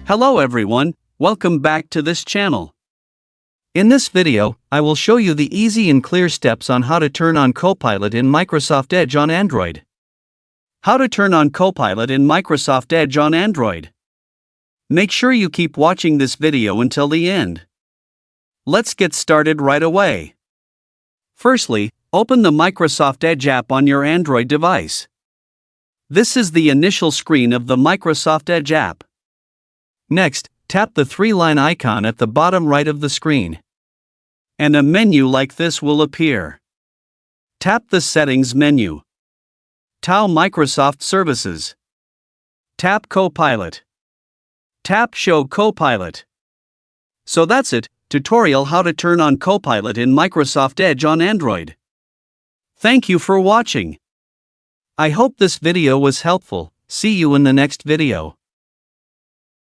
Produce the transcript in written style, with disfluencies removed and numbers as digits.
Hello everyone, welcome back to this channel. In this video, I will show you the easy and clear steps on how to turn on Copilot in Microsoft Edge on Android. How to turn on Copilot in Microsoft Edge on Android. Make sure you keep watching this video until the end. Let's get started right away. Firstly, open the Microsoft Edge app on your Android device. This is the initial screen of the Microsoft Edge app. Next, tap the three-line icon at the bottom right of the screen. And a menu like this will appear. Tap the Settings menu. Tap Microsoft Services. Tap Copilot. Tap Show Copilot. So that's it, tutorial how to turn on Copilot in Microsoft Edge on Android. Thank you for watching. I hope this video was helpful. See you in the next video.